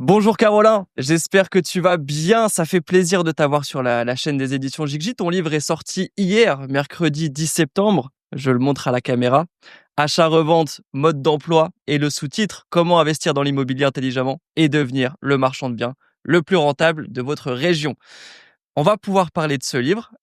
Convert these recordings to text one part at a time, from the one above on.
Bonjour Caroline, j'espère que tu vas bien. Ça fait plaisir de t'avoir sur la chaîne des éditions Gigji. Ton livre est sorti hier, mercredi 10 septembre. Je le montre à la caméra. Achat-revente, mode d'emploi et le sous-titre Comment investir dans l'immobilier intelligemment et devenir le marchand de biens le plus rentable de votre région. On va pouvoir parler de ce livre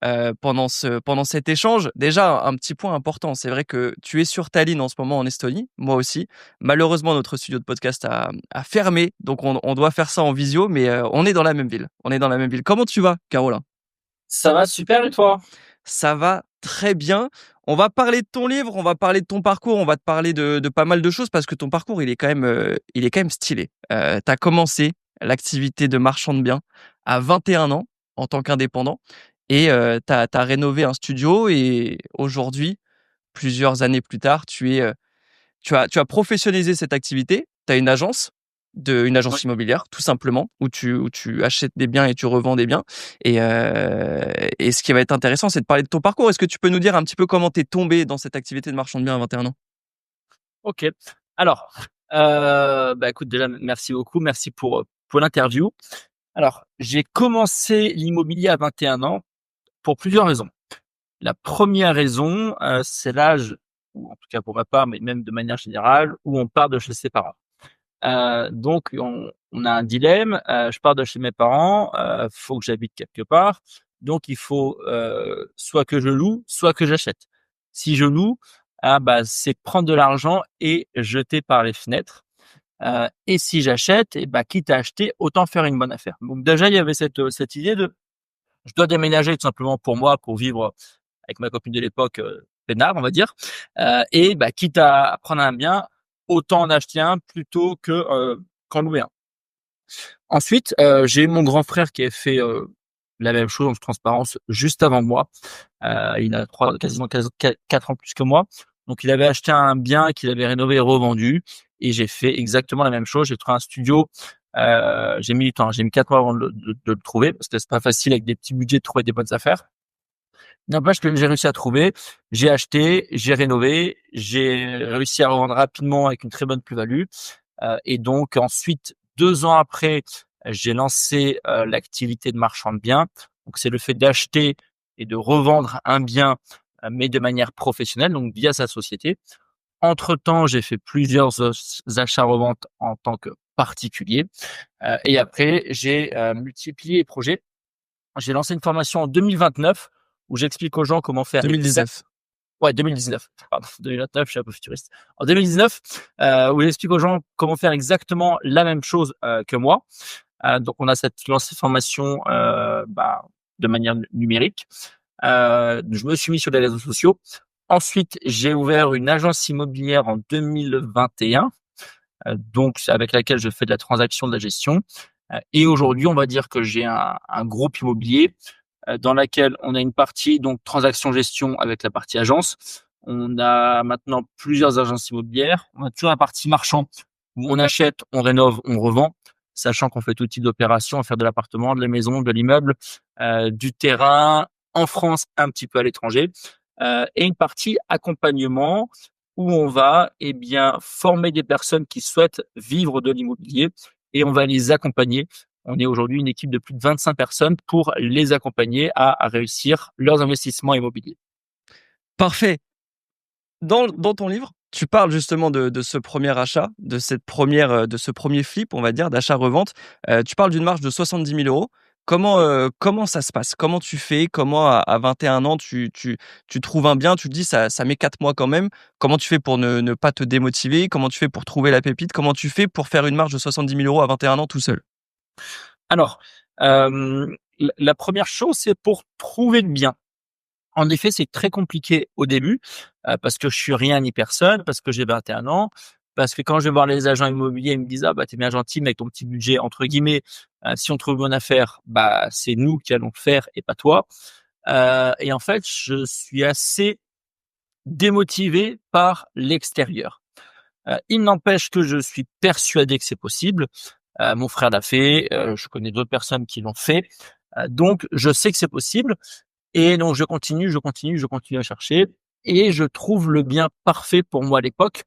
pendant cet échange. Déjà, un petit point important, c'est vrai que tu es sur Tallinn en ce moment en Estonie, moi aussi. Malheureusement, notre studio de podcast a fermé, donc on doit faire ça en visio, mais on est dans la même ville. On est dans la même ville. Comment tu vas, Caroline? Ça va super et toi? Ça va très bien. On va parler de ton livre, on va parler de ton parcours, on va te parler de pas mal de choses parce que ton parcours, il est quand même stylé. Tu as commencé l'activité de marchand de biens à 21 ans en tant qu'indépendant et tu as rénové un studio et aujourd'hui, plusieurs années plus tard, tu as professionnalisé cette activité. Tu as une Oui. agence immobilière, tout simplement, où tu achètes des biens et tu revends des biens. Et ce qui va être intéressant, c'est de parler de ton parcours. Est-ce que tu peux nous dire un petit peu comment tu es tombé dans cette activité de marchand de biens à 21 ans? OK. Alors, écoute déjà merci beaucoup, merci pour l'interview. Alors, j'ai commencé l'immobilier à 21 ans pour plusieurs raisons. La première raison, c'est l'âge ou en tout cas pour ma part, mais même de manière générale, où on part de chez ses parents. Donc on a un dilemme, je pars de chez mes parents, faut que j'habite quelque part, donc il faut, soit que je loue, soit que j'achète. Si je loue, c'est prendre de l'argent et jeter par les fenêtres, et si j'achète quitte à acheter, autant faire une bonne affaire. Donc déjà, il y avait cette idée de je dois déménager tout simplement pour moi, pour vivre avec ma copine de l'époque, peinard, on va dire, quitte à prendre un bien, autant en acheter un plutôt que, qu'en louer un. Ensuite, j'ai eu mon grand frère qui a fait, la même chose en toute transparence juste avant moi. Il a 3 quasiment 4 ans plus que moi. Donc il avait acheté un bien qu'il avait rénové et revendu et j'ai fait exactement la même chose. J'ai trouvé un studio, j'ai mis du temps, j'ai mis 4 mois avant de le trouver parce que c'est pas facile avec des petits budgets de trouver des bonnes affaires. N'empêche que j'ai réussi à trouver, j'ai acheté, j'ai rénové, j'ai réussi à revendre rapidement avec une très bonne plus-value. Et donc ensuite, 2 ans après, j'ai lancé, l'activité de marchand de biens. Donc c'est le fait d'acheter et de revendre un bien, mais de manière professionnelle, donc via sa société. Entre-temps, j'ai fait plusieurs achats-reventes en tant que particulier, et après j'ai, multiplié les projets. J'ai lancé une formation en 2029 où j'explique aux gens comment faire 2019. ouais, 2019, pardon, 2029, je suis un peu futuriste. En 2019, où j'explique aux gens comment faire exactement la même chose, que moi. Donc on a lancé cette formation, de manière numérique. Je me suis mis sur les réseaux sociaux. Ensuite, j'ai ouvert une agence immobilière en 2021, donc avec laquelle je fais de la transaction, de la gestion. Et aujourd'hui, on va dire que j'ai un groupe immobilier dans laquelle on a une partie donc transaction gestion avec la partie agence. On a maintenant plusieurs agences immobilières. On a toujours la partie marchand où on achète, on rénove, on revend, sachant qu'on fait tout type d'opérations, on fait de l'appartement, de la maison, de l'immeuble, du terrain en France, un petit peu à l'étranger, et une partie accompagnement où on va former des personnes qui souhaitent vivre de l'immobilier et on va les accompagner. On est aujourd'hui une équipe de plus de 25 personnes pour les accompagner à réussir leurs investissements immobiliers. Parfait. Dans ton livre, tu parles justement de ce premier achat, de ce premier flip, on va dire, d'achat-revente. Tu parles d'une marge de 70 000 euros. Comment ça se passe? Comment tu fais? Comment à 21 ans, tu trouves un bien, tu te dis ça met 4 mois quand même. Comment tu fais pour ne pas te démotiver? Comment tu fais pour trouver la pépite? Comment tu fais pour faire une marge de 70 000 euros à 21 ans tout seul? Alors, la première chose, c'est pour trouver le bien. En effet, c'est très compliqué au début, parce que je suis rien ni personne, parce que j'ai 21 ans, parce que quand je vais voir les agents immobiliers, ils me disent: «Ah tu es bien gentil, mais avec ton petit budget» entre guillemets, si on trouve une bonne affaire, c'est nous qui allons le faire et pas toi. Et en fait, je suis assez démotivé par l'extérieur. Il n'empêche que je suis persuadé que c'est possible. Mon frère l'a fait, je connais d'autres personnes qui l'ont fait. Donc je sais que c'est possible et donc je continue à chercher et je trouve le bien parfait pour moi à l'époque.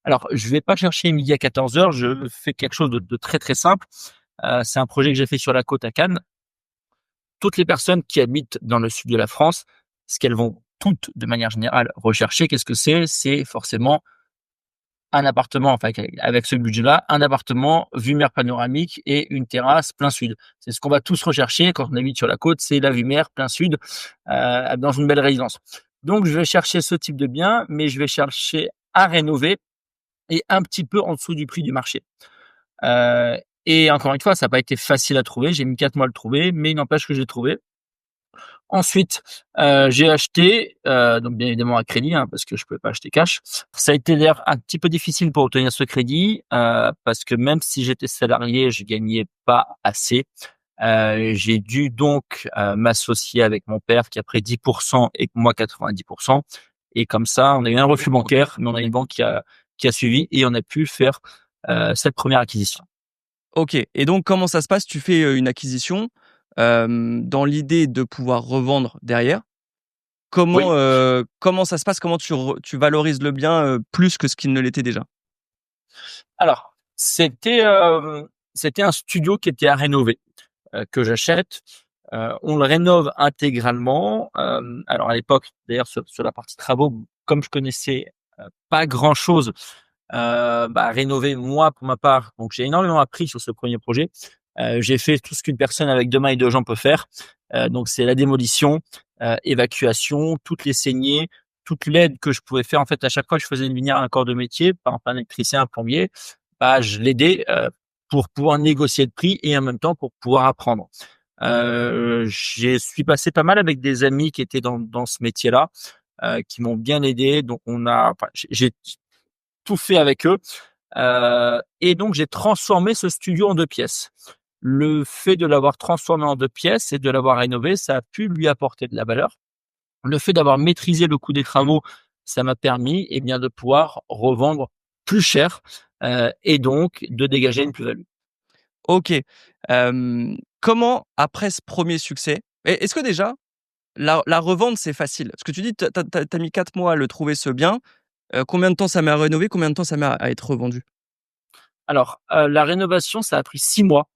Alors je vais pas chercher midi à 14h, je fais quelque chose de très, très simple. C'est un projet que j'ai fait sur la côte à Cannes. Toutes les personnes qui habitent dans le sud de la France, ce qu'elles vont toutes, de manière générale, rechercher, qu'est-ce que c'est? C'est forcément un appartement, enfin, avec ce budget-là, un appartement, vue mer panoramique et une terrasse plein sud. C'est ce qu'on va tous rechercher quand on habite sur la côte, c'est la vue mer plein sud, dans une belle résidence. Donc je vais chercher ce type de bien, mais je vais chercher à rénover et un petit peu en dessous du prix du marché. Et encore une fois, ça n'a pas été facile à trouver. J'ai mis 4 mois à le trouver, mais il n'empêche que j'ai trouvé. Ensuite, j'ai acheté, donc bien évidemment à crédit, hein, parce que je pouvais pas acheter cash. Ça a été d'ailleurs un petit peu difficile pour obtenir ce crédit, parce que même si j'étais salarié, je gagnais pas assez. J'ai dû donc, m'associer avec mon père qui a pris 10 et moi 90. Et comme ça, on a eu un refus bancaire, mais on a une banque qui a suivi et on a pu faire, cette première acquisition. OK, et donc comment ça se passe? Tu fais, une acquisition, dans l'idée de pouvoir revendre derrière. Oui. Comment ça se passe? Comment tu valorises le bien, plus que ce qu'il ne l'était déjà? Alors, c'était un studio qui était à rénover, que j'achète. On le rénove intégralement. Alors à l'époque, d'ailleurs sur la partie travaux, comme je connaissais, pas grand chose, rénover moi pour ma part, donc j'ai énormément appris sur ce premier projet. J'ai fait tout ce qu'une personne avec 2 mains et 2 jambes peut faire. Donc c'est la démolition, évacuation, toutes les saignées, toute l'aide que je pouvais faire. En fait, à chaque fois que je faisais une lumière à un corps de métier, par exemple un électricien, un plombier, je l'aidais, pour pouvoir négocier le prix et en même temps pour pouvoir apprendre. J'ai suis passé pas mal avec des amis qui étaient dans ce métier-là, qui m'ont bien aidé. Donc j'ai tout fait avec eux, et donc j'ai transformé ce studio en 2 pièces. Le fait de l'avoir transformé en 2 pièces et de l'avoir rénové, ça a pu lui apporter de la valeur. Le fait d'avoir maîtrisé le coût des travaux, ça m'a permis, eh bien, de pouvoir revendre plus cher, et donc de dégager une plus-value. OK. Comment après ce premier succès, est-ce que déjà la revente c'est facile? Parce que tu dis tu as mis 4 mois à le trouver ce bien, combien de temps ça met à rénover? Combien de temps ça met à être revendu? Alors, la rénovation, ça a pris 6 mois,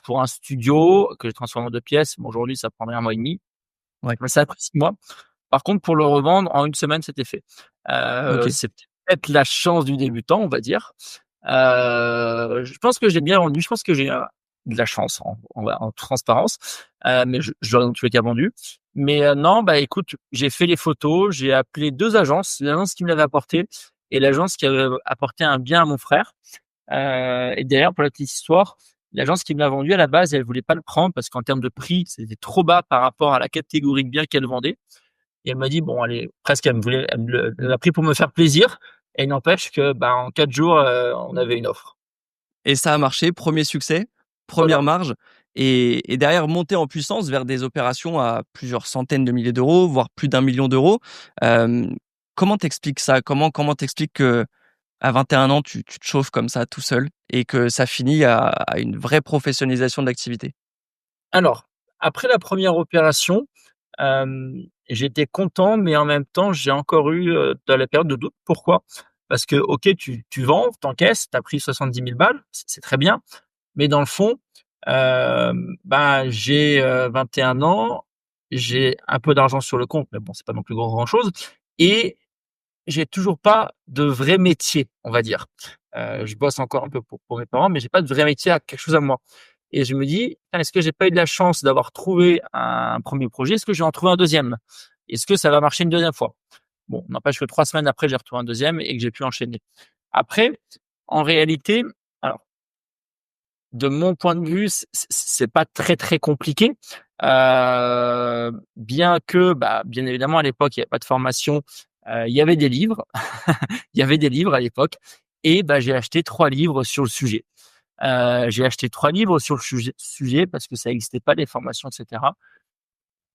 pour un studio que j'ai transformé en 2 pièces. Bon, aujourd'hui, ça prendrait 1 mois et demi, Ouais. mais ça a pris 6 mois. Par contre, pour le revendre, en une semaine, c'était fait. OK. C'est peut-être la chance du débutant, on va dire. Je pense que j'ai bien vendu. Je pense que j'ai, de la chance en transparence, mais je l'aurais dans tous les cas vendu. Mais, non, écoute, j'ai fait les photos, j'ai appelé 2 agences, l'agence qui me l'avait apporté et l'agence qui avait apporté un bien à mon frère. Et d'ailleurs, pour la petite histoire, l'agence qui me l'a vendu à la base, elle voulait pas le prendre parce qu'en termes de prix, c'était trop bas par rapport à la catégorie de biens qu'elle vendait. Et elle m'a dit: «Bon allez», presque elle l'a pris pour me faire plaisir, et il n'empêche que, en 4 jours, on avait une offre. Et ça a marché, premier succès, première Voilà. marge, et derrière monter en puissance vers des opérations à plusieurs centaines de milliers d'euros, voire plus d'1 million d'euros. Hem, Comment t'expliques ça? Comment t'expliques qu'à 21 ans, tu te chauffes comme ça tout seul et que ça finit à une vraie professionnalisation de l'activité? Alors, après la première opération, j'étais content, mais en même temps, j'ai encore eu, de la période de doute. Pourquoi? Parce que OK, tu vends, tu encaisses, tu as pris 70 000 balles, c'est très bien, mais dans le fond, j'ai, 21 ans, j'ai un peu d'argent sur le compte, mais bon, c'est pas non plus grand chose, et j'ai toujours pas de vrai métier, on va dire. Je bosse encore un peu pour mes parents, mais j'ai pas de vrai métier, à quelque chose à moi, et je me dis: «Putain, est-ce que j'ai pas eu de la chance d'avoir trouvé un premier projet? Est-ce que je vais en trouver un deuxième? Est-ce que ça va marcher une deuxième fois?» Bon, n'empêche que 3 semaines après, j'ai retrouvé un deuxième et que j'ai pu enchaîner. Après, en réalité, alors, de mon point de vue, c'est pas très, très compliqué. Bien que, bien évidemment, à l'époque, il y avait pas de formation, il y avait des livres. Il y avait des livres à l'époque, et j'ai acheté 3 livres sur le sujet. J'ai acheté 3 livres sur le sujet parce que ça existait pas, les formations et cetera.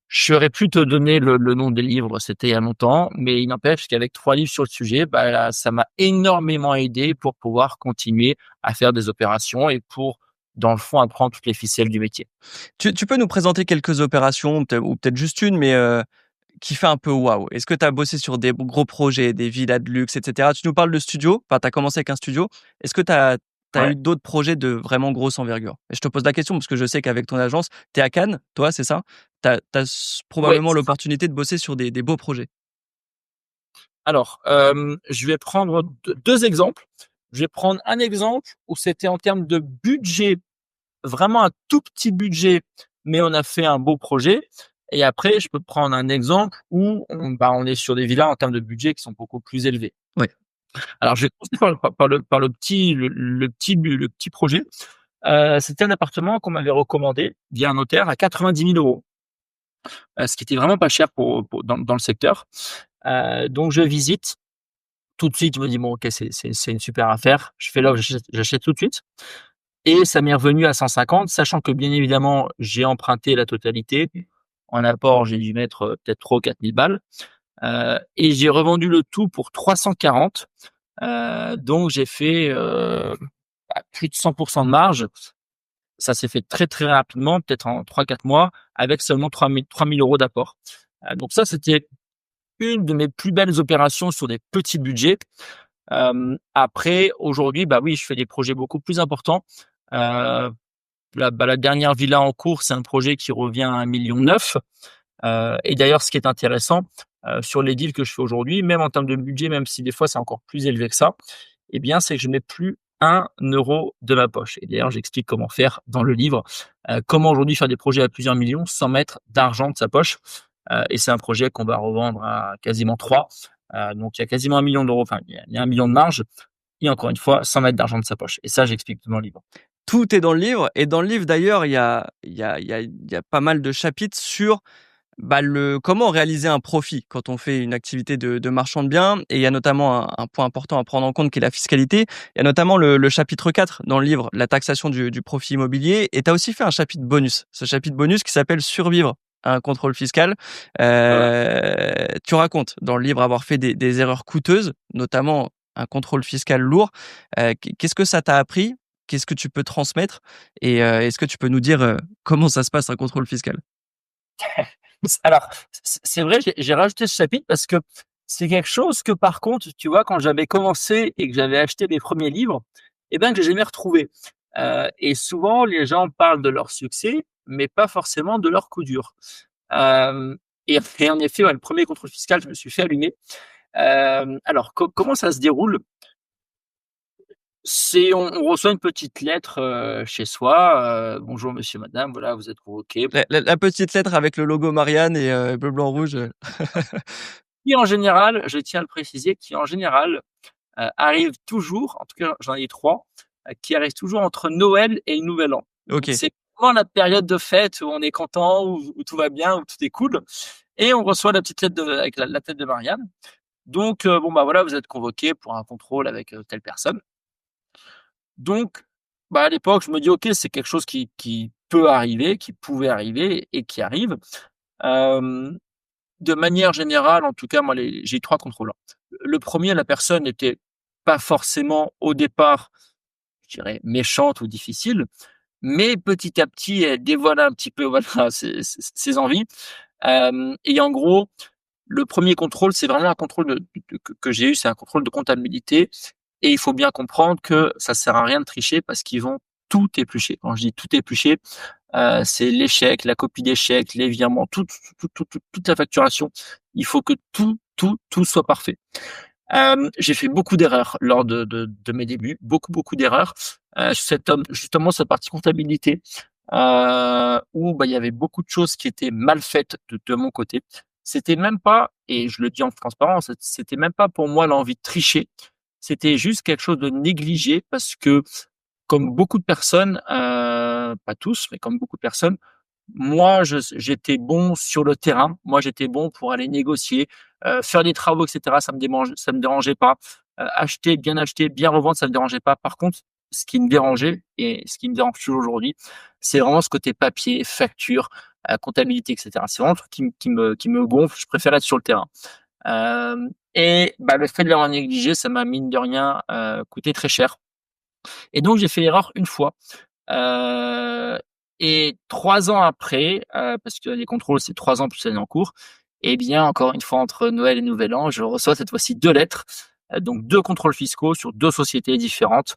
Je saurais plus te donner le nom des livres, c'était il y a longtemps, mais il n'empêche qu'avec 3 livres sur le sujet, ça m'a énormément aidé pour pouvoir continuer à faire des opérations et pour, dans le fond, apprendre toutes les ficelles du métier. Tu peux nous présenter quelques opérations, ou peut-être juste une, mais qui fait un peu waouh? Est-ce que tu as bossé sur des gros projets, des villas de luxe et cetera? Tu nous parles de studio, enfin, tu as commencé avec un studio. Est-ce que tu as tu as eu d'autres projets de vraiment grosse envergure? Et je te pose la question parce que je sais qu'avec ton agence, tu es à Cannes, toi, c'est ça? Tu as Ouais, probablement c'est ça. l'opportunité de bosser sur des beaux projets. Alors, je vais prendre deux exemples. Je vais prendre un exemple où c'était en termes de budget, vraiment un tout petit budget, mais on a fait un beau projet. Et après, je peux prendre un exemple où on est sur des villas en termes de budget qui sont beaucoup plus élevés. Ouais. Alors, je vais commencer par le petit projet. C'était un appartement qu'on m'avait recommandé via un notaire à 90 000 €, ce qui était vraiment pas cher dans le secteur. Donc je visite. Tout de suite, je me dis: «Bon, OK, c'est une super affaire». Je fais l'offre, j'achète tout de suite et ça m'est revenu à 150, sachant que bien évidemment, j'ai emprunté la totalité. En apport, j'ai dû mettre, peut-être 3 ou 4 000 balles, et j'ai revendu le tout pour 340. Donc j'ai fait, plus de 100 de marge. Ça s'est fait très, très rapidement, peut-être en 3-4 mois, avec seulement 3 000 € d'apport. Donc ça, c'était une de mes plus belles opérations sur des petits budgets. Après, aujourd'hui, bah oui, je fais des projets beaucoup plus importants. Heu, la dernière villa en cours, c'est un projet qui revient à 1,9 million. Et d'ailleurs, ce qui est intéressant, sur les deals que je fais aujourd'hui, même en termes de budget, même si des fois c'est encore plus élevé que ça, eh bien, c'est que je mets plus 1 € de ma poche. Et d'ailleurs, j'explique comment faire dans le livre. Comment aujourd'hui faire des projets à plusieurs millions sans mettre d'argent de sa poche. Et c'est un projet qu'on va revendre à quasiment 3. Donc il y a quasiment 1 million d'euros, enfin il y a 1 million de marge et encore une fois, sans mettre d'argent de sa poche. Et ça, j'explique tout dans le livre. Tout est dans le livre et dans le livre d'ailleurs, il y a pas mal de chapitres sur, bah, le comment réaliser un profit quand on fait une activité de marchand de biens et il y a notamment un point important à prendre en compte qui est la fiscalité. Il y a notamment le chapitre 4 dans le livre, la taxation du profit immobilier et tu as aussi fait un chapitre bonus. Ce chapitre bonus qui s'appelle «Survivre à un contrôle fiscal». Voilà. Tu racontes dans le livre avoir fait des erreurs coûteuses, notamment un contrôle fiscal lourd. Qu'est-ce que ça t'a appris? Qu'est-ce que tu peux transmettre? Et est-ce que tu peux nous dire, comment ça se passe un contrôle fiscal? Alors, c'est vrai, j'ai rajouté ce chapitre parce que c'est quelque chose que par contre, tu vois, quand j'avais commencé et que j'avais acheté mes premiers livres, eh ben, que j'ai jamais retrouvé. Et souvent, les gens parlent de leur succès, mais pas forcément de leurs coups durs. Hem et en effet, ouais, le premier contrôle fiscal, je me suis fait allumer. Alors comment ça se déroule? C'est on reçoit une petite lettre, chez soi, «Bonjour monsieur, madame, voilà, vous êtes convoqués». La petite lettre avec le logo Marianne et bleu, blanc, rouge. Qui en général, je tiens à le préciser, qui en général, arrive toujours, en tout cas j'en ai 3, qui arrivent toujours entre Noël et le Nouvel An. Donc OK. c'est vraiment la période de fête où on est content, où tout va bien, où tout est cool et on reçoit la petite lettre avec la tête de Marianne. Donc bon, bah, voilà, vous êtes convoqués pour un contrôle avec, telle personne. Donc, bah, à l'époque, je me dis: «OK, c'est quelque chose qui peut arriver, qui pouvait arriver et qui arrive». Hem, de manière générale, en tout cas, moi, j'ai eu 3 contrôleurs. Le premier, la personne n'était pas forcément, au départ, je dirais, méchante ou difficile, mais petit à petit, elle dévoilait un petit peu, voilà, ses envies. Et en gros, le premier contrôle, c'est vraiment un contrôle que j'ai eu, c'est un contrôle de comptabilité et il faut bien comprendre que ça sert à rien de tricher parce qu'ils vont tout éplucher. Quand je dis tout éplucher, c'est l'échec, la copie d'échec, les virements, toute la facturation. Il faut que tout soit parfait. J'ai fait beaucoup d'erreurs lors de mes débuts, beaucoup d'erreurs. Justement cette partie comptabilité, où, bah, il y avait beaucoup de choses qui étaient mal faites de mon côté. C'était même pas et je le dis en transparence, c'était même pas pour moi l'envie de tricher. C'était juste quelque chose de négligé parce que comme beaucoup de personnes, pas tous, mais comme beaucoup de personnes, moi, j'étais bon sur le terrain. Moi, j'étais bon pour aller négocier, faire des travaux et cetera, ça me dérangeait pas. Acheter, bien revendre, ça me dérangeait pas. Par contre, ce qui me dérangeait et ce qui me dérange toujours aujourd'hui, c'est vraiment ce côté papier, facture, comptabilité et cetera. C'est vraiment le truc qui me gonfle. Je préfère être sur le terrain. Et bah, le fait de l'avoir négligé, ça m'a mine de rien, coûté très cher. Et donc j'ai fait l'erreur une fois. Heu et 3 ans après, parce que les contrôles, c'est 3 ans plus l'année en cours, et bien, encore une fois, entre Noël et Nouvel An, je reçois cette fois-ci 2 lettres, donc 2 contrôles fiscaux sur 2 sociétés différentes.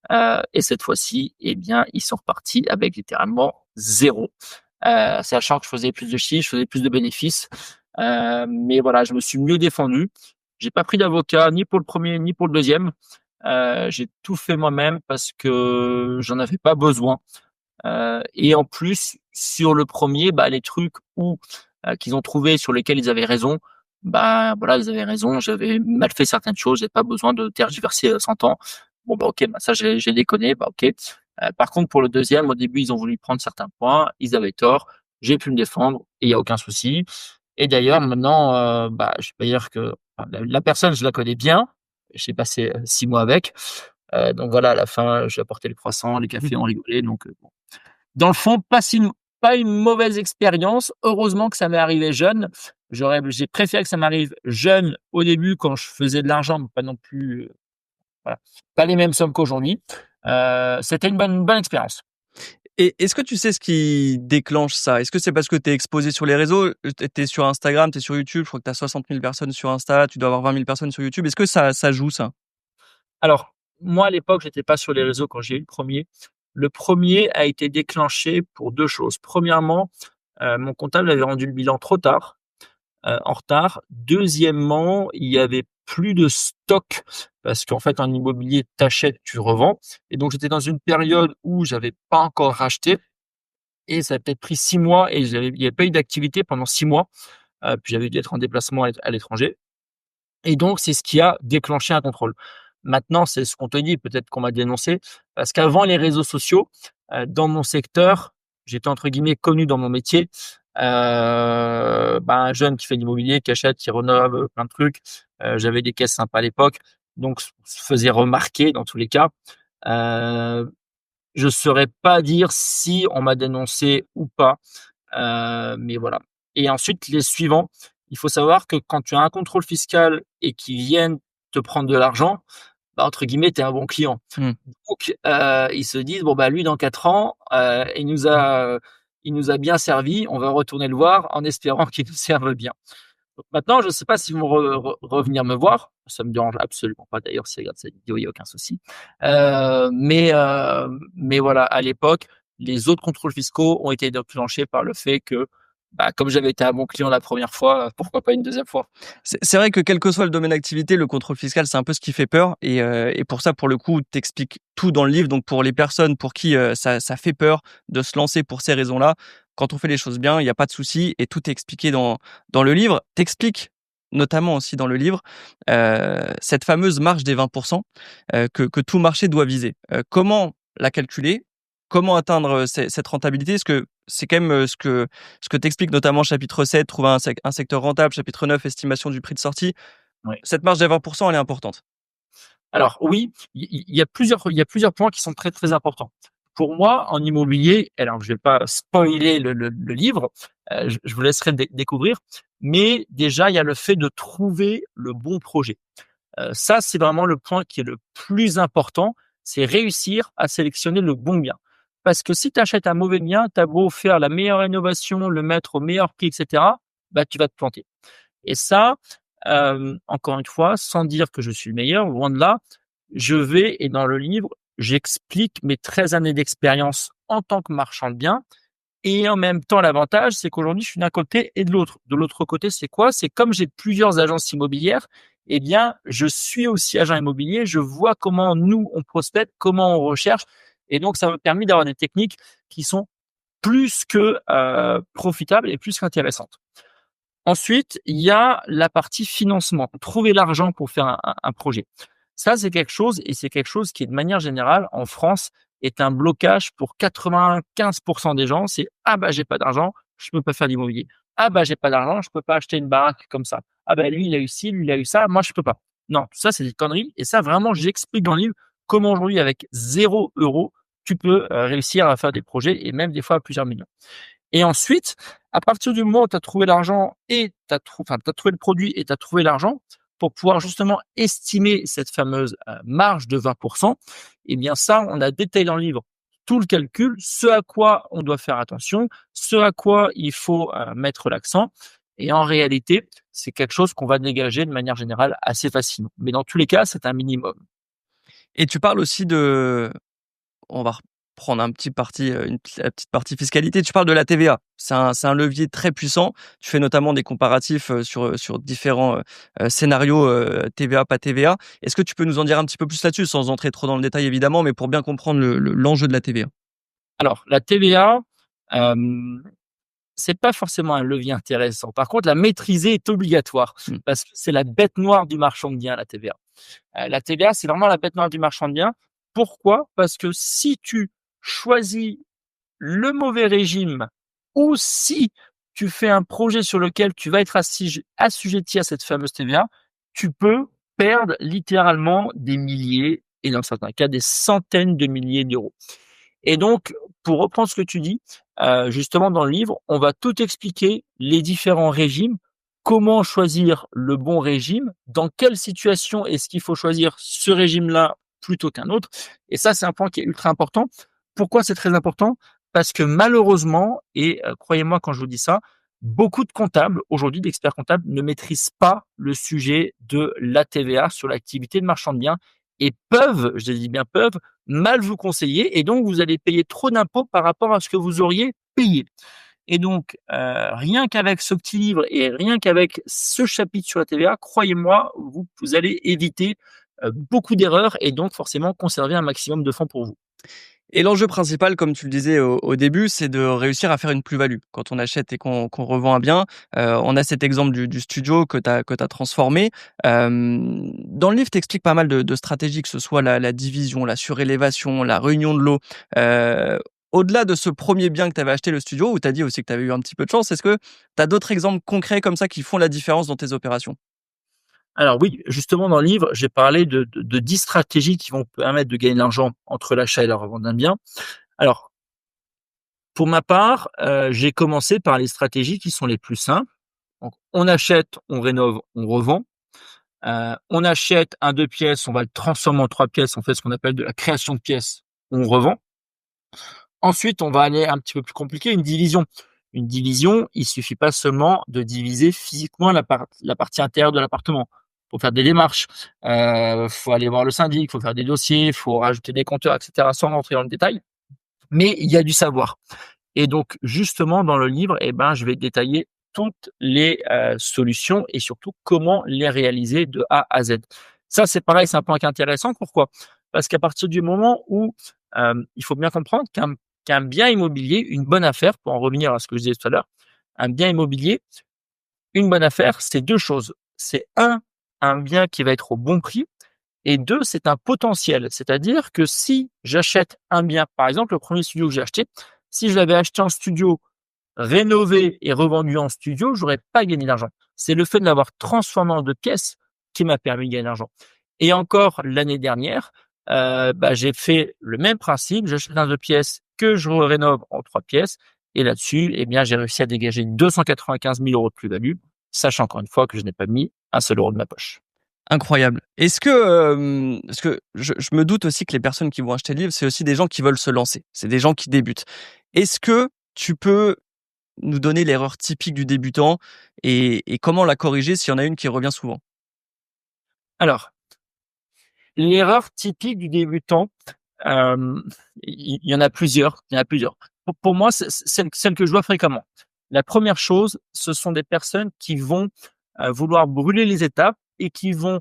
Et cette fois-ci, eh bien, ils sont repartis avec littéralement zéro. Sachant que je faisais plus de chiffres, je faisais plus de bénéfices. Mais voilà, je me suis mieux défendu. J'ai pas pris d'avocat ni pour le premier ni pour le deuxième. J'ai tout fait moi-même parce que j'en avais pas besoin. Et en plus, sur le premier, bah, les trucs où qu'ils ont trouvé sur lesquels ils avaient raison, bah voilà, ils avaient raison. J'avais mal fait certaines choses. J'ai pas besoin de tergiverser 100 ans. Bon bah ok, bah ça j'ai déconné. Bah ok. Par contre, pour le deuxième, au début, ils ont voulu prendre certains points. Ils avaient tort. J'ai pu me défendre et il y a aucun souci. Et d'ailleurs, maintenant, bah je peux dire que enfin, la personne, je la connais bien. J'ai passé 6 mois avec. Donc voilà, à la fin, j'ai apporté le croissant, les cafés, on rigolait. Donc bon. Dans le fond, pas une mauvaise expérience. Heureusement que ça m'est arrivé jeune. J'ai préféré que ça m'arrive jeune au début quand je faisais de l'argent, mais pas non plus, voilà, pas les mêmes sommes qu'aujourd'hui. C'était une bonne expérience. Et est-ce que tu sais ce qui déclenche ça? Est-ce que c'est parce que tu es exposé sur les réseaux? Tu es sur Instagram, tu es sur YouTube, je crois que tu as 60 000 personnes sur Insta, tu dois avoir 20 000 personnes sur YouTube. Est-ce que ça joue ça? Alors, moi, à l'époque, j'étais pas sur les réseaux quand j'ai eu le premier. Le premier a été déclenché pour 2 choses. Premièrement, mon comptable avait rendu le bilan trop tard. En retard. Deuxièmement, il y avait plus de stock parce qu'en fait, en immobilier, tu achètes, tu revends et donc j'étais dans une période où j'avais pas encore racheté et ça a peut-être pris 6 mois et il y avait pas eu d'activité pendant 6 mois. Puis j'avais dû être en déplacement à l'étranger et donc c'est ce qui a déclenché un contrôle. Maintenant, c'est ce qu'on te dit, peut-être qu'on m'a dénoncé parce qu'avant les réseaux sociaux, dans mon secteur, j'étais entre guillemets «connu» dans mon métier. Bah, un jeune qui fait de l'immobilier, qui achète, qui rénove, plein de trucs. J'avais des caisses sympas à l'époque, donc se faisait remarquer dans tous les cas. Heu, je saurais pas dire si on m'a dénoncé ou pas, mais voilà. Et ensuite les suivants, il faut savoir que quand tu as un contrôle fiscal et qu'ils viennent te prendre de l'argent, bah, entre guillemets, «tu es un bon client». Mmh. Donc ils se disent: «Bon, bah, lui dans 4 ans, il nous a bien servi, on va retourner le voir en espérant qu'il nous serve bien». Donc maintenant, je ne sais pas s'ils vont revenir me voir. Ça me dérange absolument pas d'ailleurs s'ils regardent cette vidéo, il y a aucun souci. Mais voilà, à l'époque, les autres contrôles fiscaux ont été déclenchés par le fait que, bah, comme j'avais été un bon client la première fois, pourquoi pas une deuxième fois? C'est vrai que quel que soit le domaine d'activité, le contrôle fiscal, c'est un peu ce qui fait peur et pour ça, pour le coup, tu expliques tout dans le livre. Donc pour les personnes pour qui, ça fait peur de se lancer pour ces raisons-là, quand on fait les choses bien, il y a pas de souci et tout est expliqué dans le livre. Tu expliques notamment aussi dans le livre, cette fameuse marge des 20 que tout marché doit viser. Comment la calculer? Comment atteindre, cette rentabilité? Est-ce que c'est quand même, ce que tu expliques notamment chapitre 7, trouver un secteur rentable, chapitre 9, estimation du prix de sortie. Oui. Cette marge des 20 elle est importante. Alors oui, il y a plusieurs points qui sont très, très importants. Pour moi, en immobilier, alors je vais pas spoiler le livre, je vous laisserai découvrir, mais déjà, il y a le fait de trouver le bon projet. Ça, c'est vraiment le point qui est le plus important, c'est réussir à sélectionner le bon bien. Parce que si tu achètes un mauvais bien, tu as beau faire la meilleure rénovation, le mettre au meilleur prix et cetera, bah, tu vas te planter. Et ça, encore une fois, sans dire que je suis le meilleur, loin de là, je vais et dans le livre, j'explique mes 13 années d'expérience en tant que marchand de biens et en même temps, l'avantage, c'est qu'aujourd'hui, je suis d'un côté et de l'autre. De l'autre côté, c'est quoi? C'est comme j'ai plusieurs agences immobilières, eh bien, je suis aussi agent immobilier, je vois comment nous, on prospecte, comment on recherche et donc ça m'a permis d'avoir des techniques qui sont plus que, profitables et plus qu'intéressantes. Ensuite, il y a la partie financement, trouver l'argent pour faire un projet. Ça, c'est quelque chose et c'est quelque chose qui est de manière générale en France est un blocage pour 95 des gens. C'est: «Ah bah, j'ai pas d'argent, je peux pas faire d'immobilier. Ah bah, j'ai pas d'argent, je peux pas acheter une baraque comme ça. Ah bah, lui, il a eu ci, lui, il a eu ça, moi, je peux pas». Non, tout ça, c'est des conneries et ça, vraiment, j'explique dans le livre comment aujourd'hui, avec 0 €, tu peux, réussir à faire des projets et même des fois à plusieurs millions. Et ensuite, à partir du moment où tu as trouvé l'argent et tu as trouvé le produit et tu as trouvé l'argent, pour pouvoir justement estimer cette fameuse, marge de 20, eh bien ça, on a détaillé dans le livre tout le calcul, ce à quoi on doit faire attention, ce à quoi il faut, mettre l'accent et en réalité, c'est quelque chose qu'on va dégager de manière générale assez facilement. Mais dans tous les cas, c'est un minimum. Et tu parles aussi on va reprendre la petite partie fiscalité. Tu parles de la TVA. C'est un levier très puissant. Tu fais notamment des comparatifs sur différents scénarios TVA, pas TVA. Est-ce que tu peux nous en dire un petit peu plus là-dessus, sans entrer trop dans le détail évidemment, mais pour bien comprendre l'enjeu de la TVA? Alors, la TVA, c'est pas forcément un levier intéressant. Par contre, la maîtriser est obligatoire Mmh. parce que c'est la bête noire du marchand de biens, la TVA. La TVA, c'est vraiment la bête noire du marchand de biens. Pourquoi? Parce que si tu choisis le mauvais régime ou si tu fais un projet sur lequel tu vas être assujetti à cette fameuse TVA, tu peux perdre littéralement des milliers et dans certains cas des centaines de milliers d'euros. Et donc, pour reprendre ce que tu dis, justement dans le livre, on va tout expliquer, les différents régimes, comment choisir le bon régime, dans quelle situation est-ce qu'il faut choisir ce régime-là plutôt qu'un autre. Et ça, c'est un point qui est ultra important. Pourquoi c'est très important? Parce que malheureusement, et croyez-moi quand je vous dis ça, beaucoup de comptables, aujourd'hui d'experts comptables, ne maîtrisent pas le sujet de la TVA sur l'activité de marchand de biens et peuvent, je dis bien peuvent, mal vous conseiller et donc vous allez payer trop d'impôts par rapport à ce que vous auriez payé. Et donc, rien qu'avec ce petit livre et rien qu'avec ce chapitre sur la TVA, croyez-moi, vous allez éviter beaucoup d'erreurs et donc forcément conserver un maximum de fonds pour vous. Et l'enjeu principal, comme tu le disais au début, c'est de réussir à faire une plus-value. Quand on achète et qu'on revend un bien, on a cet exemple du studio que tu as transformé. Dans le livre, tu expliques pas mal de stratégies, que ce soit la division, la surélévation, la réunion de lots. Au-delà de ce premier bien que tu avais acheté, le studio, où tu as dit aussi que tu avais eu un petit peu de chance, est-ce que tu as d'autres exemples concrets comme ça qui font la différence dans tes opérations? Alors oui, justement dans le livre, j'ai parlé de 10 stratégies qui vont permettre de gagner de l'argent entre l'achat et la revente d'un bien. Alors, pour ma part, j'ai commencé par les stratégies qui sont les plus simples. Donc on achète, on rénove, on revend. On achète un 2 pièces, on va le transformer en 3 pièces, on fait ce qu'on appelle de la création de pièces, on revend. Ensuite, on va aller un petit peu plus compliqué, une division. Une division, il suffit pas seulement de diviser physiquement la partie intérieure de l'appartement. Faut faire des démarches, faut aller voir le syndic, faut faire des dossiers, faut rajouter des compteurs, et cetera, sans rentrer dans le détail. Mais il y a du savoir. Et donc, justement, dans le livre, eh ben, je vais détailler toutes les solutions et surtout comment les réaliser de A à Z. Ça, c'est pareil, c'est un point qui est intéressant. Pourquoi? Parce qu'à partir du moment où il faut bien comprendre qu'un bien immobilier, une bonne affaire, pour en revenir à ce que je disais tout à l'heure, un bien immobilier, une bonne affaire, c'est deux choses. C'est un bien qui va être au bon prix et deux, c'est un potentiel. C'est-à-dire que si j'achète un bien, par exemple, le premier studio que j'ai acheté, si je l'avais acheté en studio, rénové et revendu en studio, j'aurais pas gagné d'argent. C'est le fait de l'avoir transformé en 2 pièces qui m'a permis de gagner de l'argent. Et encore l'année dernière, j'ai fait le même principe. J'achète un 2 pièces que je rénove en 3 pièces et là-dessus, eh bien, j'ai réussi à dégager 295 000 € de plus-value, sachant encore une fois que je n'ai pas mis un seul euro de ma poche. Incroyable. Est-ce que je me doute aussi que les personnes qui vont acheter le livre, c'est aussi des gens qui veulent se lancer. C'est des gens qui débutent. Est-ce que tu peux nous donner l'erreur typique du débutant et comment la corriger s'il y en a une qui revient souvent? Alors, l'erreur typique du débutant, il y en a plusieurs, il y en a plusieurs. Pour moi, c'est celle que je vois fréquemment. La première chose, ce sont des personnes qui vont, vouloir brûler les étapes et qui vont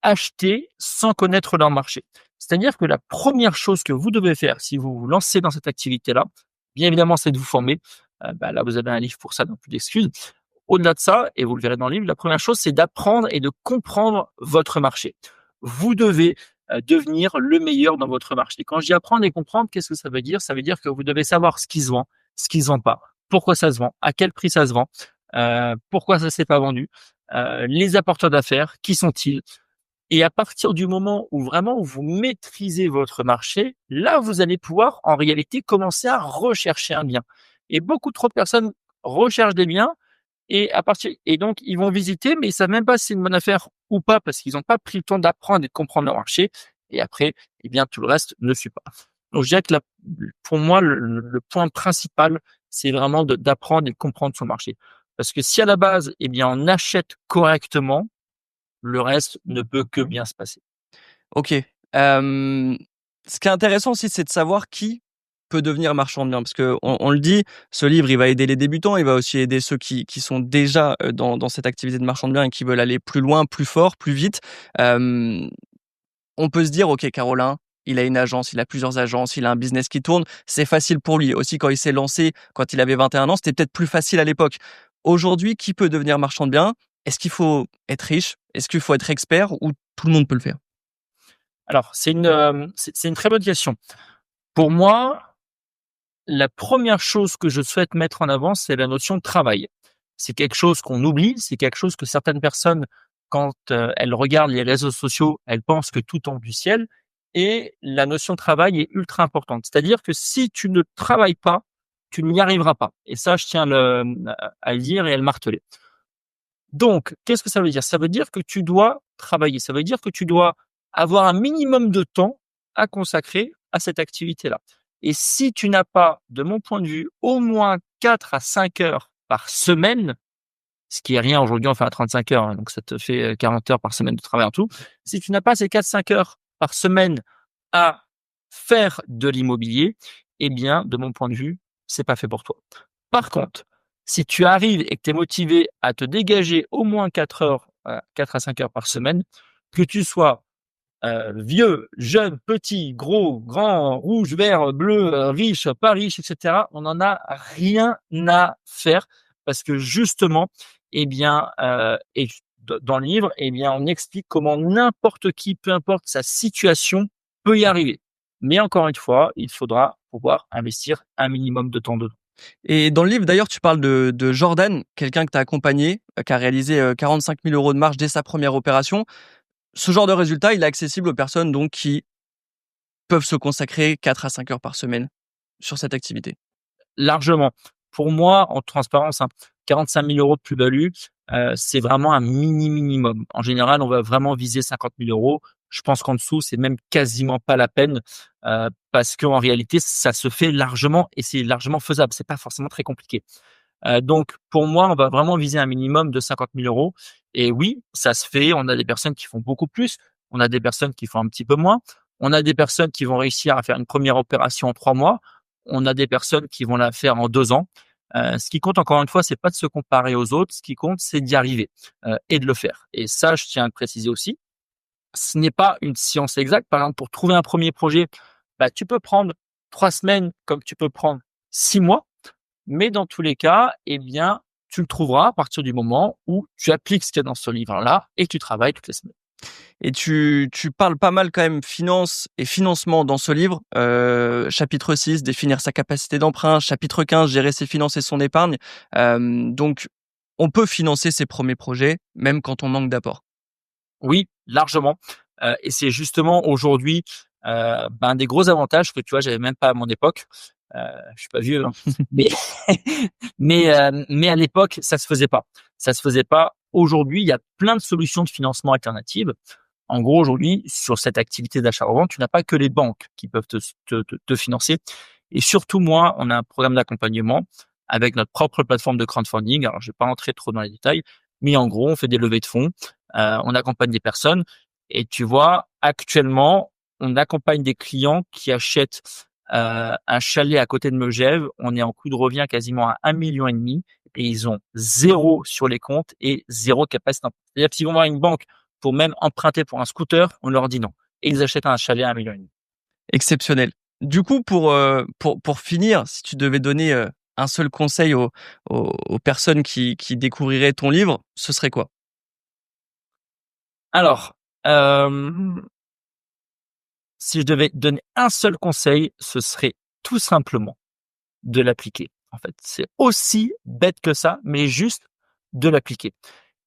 acheter sans connaître leur marché. C'est-à-dire que la première chose que vous devez faire si vous vous lancez dans cette activité-là, bien évidemment, c'est de vous former. Là, vous avez un livre pour ça, donc plus d'excuses. Au-delà de ça, et vous le verrez dans le livre, la première chose, c'est d'apprendre et de comprendre votre marché. Vous devez devenir le meilleur dans votre marché. Quand je dis apprendre et comprendre, qu'est-ce que ça veut dire? Ça veut dire que vous devez savoir ce qui se vend, ce qui se vend pas, pourquoi ça se vend, à quel prix ça se vend, pourquoi ça s'est pas vendu, les apporteurs d'affaires, qui sont-ils? Et à partir du moment où vraiment vous maîtrisez votre marché, là, vous allez pouvoir en réalité commencer à rechercher un bien. Et beaucoup trop de personnes recherchent des biens et donc ils vont visiter, mais ils savent même pas si c'est une bonne affaire ou pas parce qu'ils n'ont pas pris le temps d'apprendre et de comprendre leur marché. Et après, eh bien, tout le reste ne suit pas. Donc, je dirais que pour moi, le point principal, c'est vraiment d'apprendre et de comprendre son marché. Parce que si à la base, eh bien, on achète correctement, le reste ne peut que bien se passer. OK. Ce qui est intéressant aussi, c'est de savoir qui peut devenir marchand de biens. Parce que on le dit, ce livre, il va aider les débutants, il va aussi aider ceux qui sont déjà dans cette activité de marchand de biens et qui veulent aller plus loin, plus fort, plus vite. On peut se dire, OK, Caroline, il a une agence, il a plusieurs agences, il a un business qui tourne, c'est facile pour lui. Aussi, quand il s'est lancé, quand il avait 21 ans, c'était peut-être plus facile à l'époque. Aujourd'hui, qui peut devenir marchand de biens? Est-ce qu'il faut être riche? Est-ce qu'il faut être expert ou tout le monde peut le faire? Alors, c'est une très bonne question. Pour moi, la première chose que je souhaite mettre en avant, c'est la notion de travail. C'est quelque chose qu'on oublie, c'est quelque chose que certaines personnes, quand elles regardent les réseaux sociaux, elles pensent que tout tombe du ciel. Et la notion de travail est ultra importante. C'est-à-dire que si tu ne travailles pas, tu n'y arriveras pas. Et ça, je tiens à le dire et à le marteler. Donc, qu'est-ce que ça veut dire? Ça veut dire que tu dois travailler. Ça veut dire que tu dois avoir un minimum de temps à consacrer à cette activité-là. Et si tu n'as pas, de mon point de vue, au moins 4 à 5 heures par semaine, ce qui est rien aujourd'hui, on fait à 35 heures, hein, donc ça te fait 40 heures par semaine de travail en tout. Si tu n'as pas ces 4-5 heures par semaine à faire de l'immobilier, eh bien, de mon point de vue, c'est pas fait pour toi. Par contre, si tu arrives et que tu es motivé à te dégager au moins 4 heures, 4 à 5 heures par semaine, que tu sois vieux, jeune, petit, gros, grand, rouge, vert, bleu, riche, pas riche, etc. On n'en a rien à faire parce que justement, eh bien, dans le livre, eh bien, on explique comment n'importe qui, peu importe sa situation, peut y arriver. Mais encore une fois, il faudra pouvoir investir un minimum de temps dedans. Et dans le livre, d'ailleurs, tu parles de Jordan, quelqu'un que tu as accompagné, qui a réalisé 45 000 € de marge dès sa première opération. Ce genre de résultat, il est accessible aux personnes donc qui peuvent se consacrer 4 à 5 heures par semaine sur cette activité. Largement. Pour moi, en transparence, 45 000 € de plus-value, c'est vraiment un minimum. En général, on va vraiment viser 50 000 €. Je pense qu'en dessous, c'est même quasiment pas la peine, parce qu'en réalité, ça se fait largement et c'est largement faisable. C'est pas forcément très compliqué. Donc pour moi, on va vraiment viser un minimum de 50 000 € et oui, ça se fait. On a des personnes qui font beaucoup plus, on a des personnes qui font un petit peu moins, on a des personnes qui vont réussir à faire une première opération en 3 mois, on a des personnes qui vont la faire en 2 ans. Ce qui compte encore une fois, c'est pas de se comparer aux autres, ce qui compte, c'est d'y arriver, et de le faire et ça, je tiens à le préciser aussi. Ce n'est pas une science exacte. Par exemple, pour trouver un premier projet, bah, tu peux prendre 3 semaines comme tu peux prendre 6 mois. Mais dans tous les cas, eh bien, tu le trouveras à partir du moment où tu appliques ce qu'il y a dans ce livre-là et que tu travailles toutes les semaines. Et tu parles pas mal quand même finance et financement dans ce livre. Chapitre 6, définir sa capacité d'emprunt. Chapitre 15, gérer ses finances et son épargne. Donc, on peut financer ses premiers projets, même quand on manque d'apport. Oui, largement. Et c'est justement aujourd'hui, un des gros avantages que tu vois, j'avais même pas à mon époque. Je suis pas vieux, hein, mais mais à l'époque, ça se faisait pas. Ça se faisait pas. Aujourd'hui, il y a plein de solutions de financement alternatives. En gros, aujourd'hui, sur cette activité d'achat-revente, tu n'as pas que les banques qui peuvent te financer. Et surtout, moi, on a un programme d'accompagnement avec notre propre plateforme de crowdfunding. Alors, je vais pas entrer trop dans les détails, mais en gros, on fait des levées de fonds, on accompagne des personnes. Et tu vois, actuellement, on accompagne des clients qui achètent un chalet à côté de Megève. On est en coût de revient quasiment à 1,5 million et ils ont 0 sur les comptes et 0 capacité d'emprunt. C'est-à-dire que s'ils vont voir une banque pour même emprunter pour un scooter, on leur dit non. Et ils achètent un chalet à 1,5 million. Exceptionnel. Du coup, pour finir, si tu devais donner un seul conseil aux personnes qui découvriraient ton livre, ce serait quoi? Alors, si je devais donner un seul conseil, ce serait tout simplement de l'appliquer. En fait, c'est aussi bête que ça, mais juste de l'appliquer.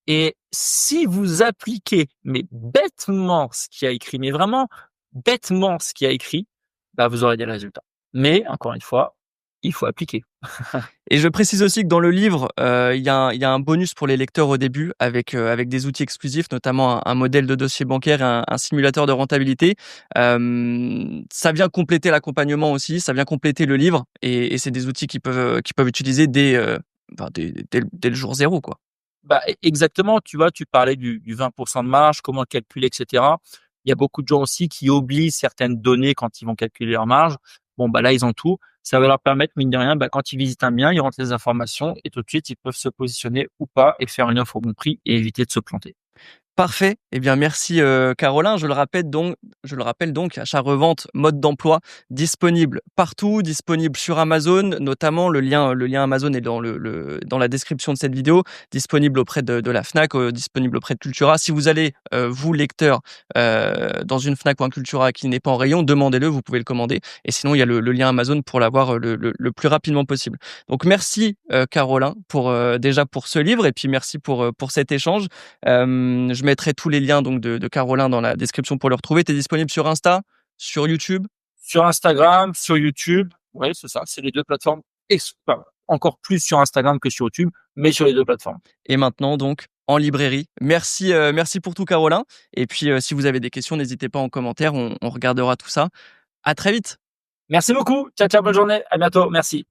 Et si vous appliquez, mais bêtement ce qui a écrit, mais vraiment bêtement ce qui a écrit, bah, vous aurez des résultats. Mais encore une fois, il faut appliquer. Et je précise aussi que dans le livre, il y a un bonus pour les lecteurs au début avec des outils exclusifs, notamment un modèle de dossier bancaire et un simulateur de rentabilité. Ça vient compléter l'accompagnement aussi, ça vient compléter le livre et c'est des outils qui peuvent utiliser dès le jour zéro, quoi. Bah, exactement, tu vois, tu parlais du 20% de marge, comment le calculer, etc. Il y a beaucoup de gens aussi qui oublient certaines données quand ils vont calculer leur marge. Bon, bah là, ils ont tout. Ça va leur permettre, mine de rien, bah, quand ils visitent un bien, ils rentrent les informations et tout de suite, ils peuvent se positionner ou pas et faire une offre au bon prix et éviter de se planter. Parfait. Eh bien, merci, Caroline. Je le rappelle donc, achat-revente, mode d'emploi disponible partout, disponible sur Amazon, notamment le lien Amazon est dans la description de cette vidéo, disponible auprès de la Fnac, disponible auprès de Cultura. Si vous allez, vous lecteur, dans une Fnac ou un Cultura qui n'est pas en rayon, demandez-le, vous pouvez le commander et sinon il y a le lien Amazon pour l'avoir, le plus rapidement possible. Donc merci, Caroline pour, déjà pour ce livre et puis merci pour cet échange. Je mettrai tous les liens donc de Caroline dans la description pour le retrouver. Tu es disponible sur Insta, sur YouTube Sur Instagram, sur YouTube. Ouais, c'est ça. C'est les 2 plateformes enfin, encore plus sur Instagram que sur YouTube, mais sur les 2 plateformes. et maintenant donc en librairie. Merci pour tout Caroline et puis, si vous avez des questions, n'hésitez pas en commentaire, on regardera tout ça. À très vite. Merci beaucoup. Ciao, ciao, bonne journée. À bientôt. Merci.